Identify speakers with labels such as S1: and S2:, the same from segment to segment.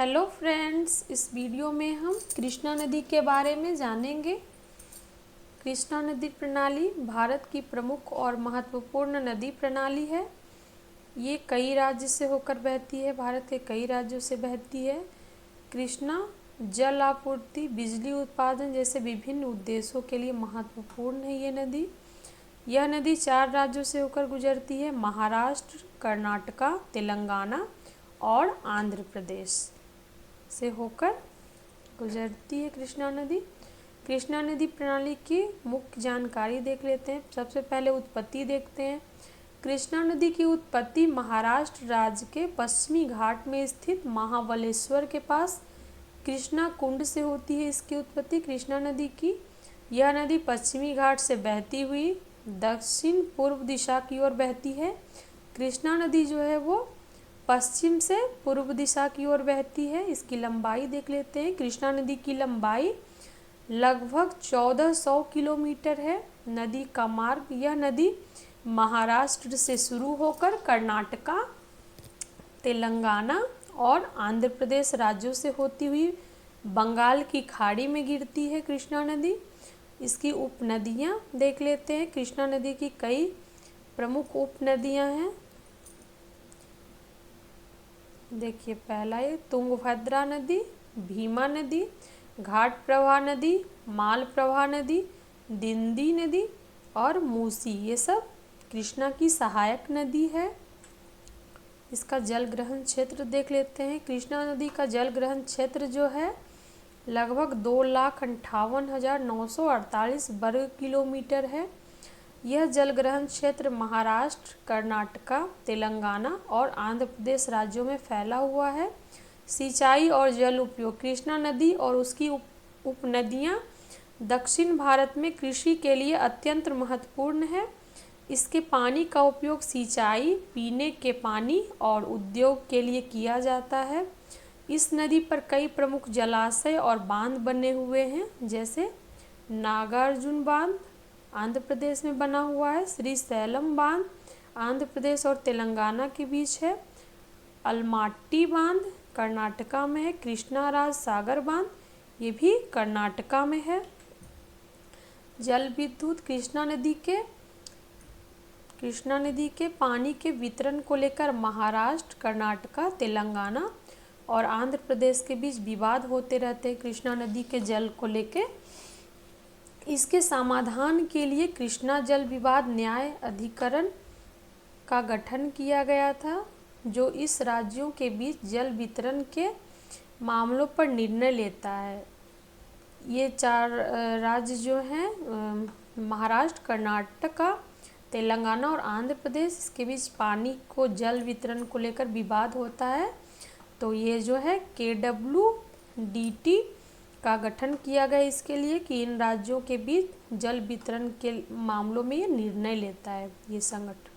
S1: Hello friends, इस video में हम कृष्णा नदी के बारे में जानेंगे। कृष्णा नदी प्रणाली भारत की प्रमुख और महत्वपूर्ण नदी प्रणाली है। ये कई राज्य से होकर बहती है, भारत के कई राज्यों से बहती है। कृष्णा जल आपूर्ति, बिजली उत्पादन जैसे विभिन्न उद्देश्यों के लिए महत्वपूर्ण है ये नदी। यह नदी 4 राज्यों से होकर गुजरती है, महाराष्ट्र, कर्नाटका, तेलंगाना और आंध्र प्रदेश से होकर गुजरती है कृष्णा नदी। कृष्णा नदी प्रणाली की मुख्य जानकारी देख लेते हैं। सबसे पहले उत्पत्ति देखते हैं। कृष्णा नदी की उत्पत्ति महाराष्ट्र राज्य के पश्चिमी घाट में स्थित महाबलेश्वर के पास कृष्णा कुंड से होती है। इसकी उत्पत्ति कृष्णा नदी की। यह नदी पश्चिमी घाट से बहती हुई दक्षिण पूर्व दिशा की ओर बहती है। कृष्णा नदी जो है वो पश्चिम से पूर्व दिशा की ओर बहती है। इसकी लंबाई देख लेते हैं। कृष्णा नदी की लंबाई लगभग 1400 किलोमीटर है। नदी का मार्ग, यह नदी महाराष्ट्र से शुरू होकर कर्नाटका, तेलंगाना और आंध्र प्रदेश राज्यों से होती हुई बंगाल की खाड़ी में गिरती है कृष्णा नदी। इसकी उपनदियाँ देख लेते हैं। कृष्णा नदी की कई प्रमुख उपनदियाँ हैं। देखिए, पहला है तुंगभद्रा नदी, भीमा नदी, घाट प्रवाह नदी, माल प्रवाह नदी, दिंदी नदी और मूसी। ये सब कृष्णा की सहायक नदी है। इसका जल ग्रहण क्षेत्र देख लेते हैं। कृष्णा नदी का जल ग्रहण क्षेत्र जो है लगभग 2,58,948 वर्ग किलोमीटर है। यह जल ग्रहण क्षेत्र महाराष्ट्र, कर्नाटका, तेलंगाना और आंध्र प्रदेश राज्यों में फैला हुआ है। सिंचाई और जल उपयोग, कृष्णा नदी और उसकी उपनदियाँ दक्षिण भारत में कृषि के लिए अत्यंत महत्वपूर्ण है। इसके पानी का उपयोग सिंचाई, पीने के पानी और उद्योग के लिए किया जाता है। इस नदी पर कई प्रमुख जलाशय और बांध बने हुए हैं, जैसे नागार्जुन बांध आंध्र प्रदेश में बना हुआ है, श्री सैलम बांध आंध्र प्रदेश और तेलंगाना के बीच है, अलमाट्टी बांध कर्नाटका में है, कृष्णाराज सागर बांध ये भी कर्नाटका में है। जल विद्युत, कृष्णा नदी के पानी के वितरण को लेकर महाराष्ट्र, कर्नाटका, तेलंगाना और आंध्र प्रदेश के बीच विवाद होते रहते हैं कृष्णा नदी के जल को लेकर। इसके समाधान के लिए कृष्णा जल विवाद न्याय अधिकरण का गठन किया गया था, जो इस राज्यों के बीच जल वितरण के मामलों पर निर्णय लेता है। ये 4 राज्य जो हैं महाराष्ट्र, कर्नाटका, तेलंगाना और आंध्र प्रदेश, इसके बीच पानी को जल वितरण को लेकर विवाद होता है। तो ये जो है KWDT का गठन किया गया इसके लिए कि इन राज्यों के बीच जल वितरण के मामलों में ये निर्णय लेता है ये संगठन।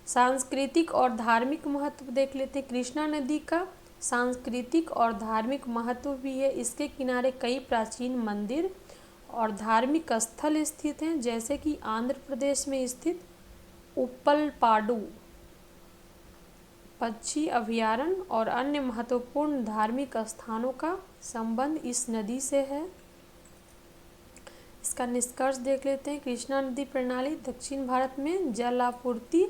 S1: सांस्कृतिक और धार्मिक महत्व देख लेते हैं। कृष्णा नदी का सांस्कृतिक और धार्मिक महत्व भी है। इसके किनारे कई प्राचीन मंदिर और धार्मिक स्थल स्थित हैं, जैसे कि आंध्र प्रदेश में स्थित उप्पलपाडु पक्षी अभयारण्य और अन्य महत्वपूर्ण धार्मिक स्थानों का संबंध इस नदी से है। इसका निष्कर्ष देख लेते हैं। कृष्णा नदी प्रणाली दक्षिण भारत में जल आपूर्ति,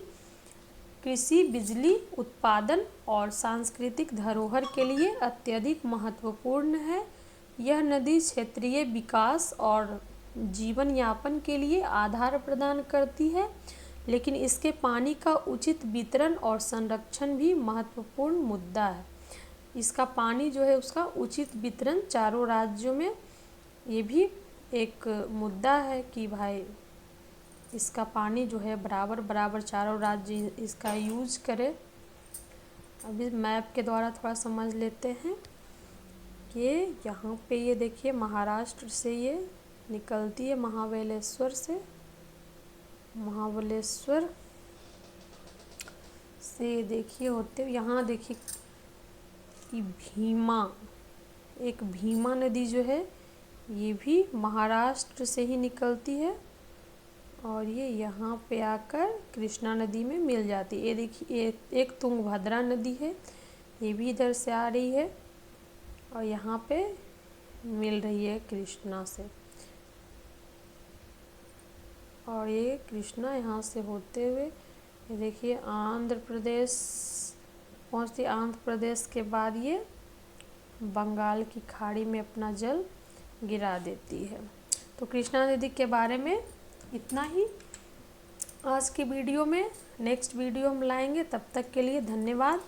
S1: कृषि, बिजली उत्पादन और सांस्कृतिक धरोहर के लिए अत्यधिक महत्वपूर्ण है। यह नदी क्षेत्रीय विकास और जीवन यापन के लिए आधार प्रदान करती है, लेकिन इसके पानी का उचित वितरण और संरक्षण भी महत्वपूर्ण मुद्दा है। इसका पानी जो है उसका उचित वितरण चारों राज्यों में, ये भी एक मुद्दा है कि भाई इसका पानी जो है बराबर बराबर चारों राज्य इसका यूज करें। अभी मैप के द्वारा थोड़ा समझ लेते हैं कि यहाँ पे ये देखिए महाराष्ट्र से ये निकलती है, महाबलेश्वर से देखिए होते यहाँ देखिए कि भीमा नदी जो है ये भी महाराष्ट्र से ही निकलती है और ये यहाँ पे आकर कृष्णा नदी में मिल जाती है। ये देखिए एक तुंगभद्रा नदी है, ये भी इधर से आ रही है और यहाँ पे मिल रही है कृष्णा से। और ये कृष्णा यहाँ से होते हुए ये देखिए आंध्र प्रदेश पहुँचती। आंध्र प्रदेश के बाद ये बंगाल की खाड़ी में अपना जल गिरा देती है। तो कृष्णा नदी के बारे में इतना ही आज की वीडियो में। नेक्स्ट वीडियो हम लाएंगे, तब तक के लिए धन्यवाद।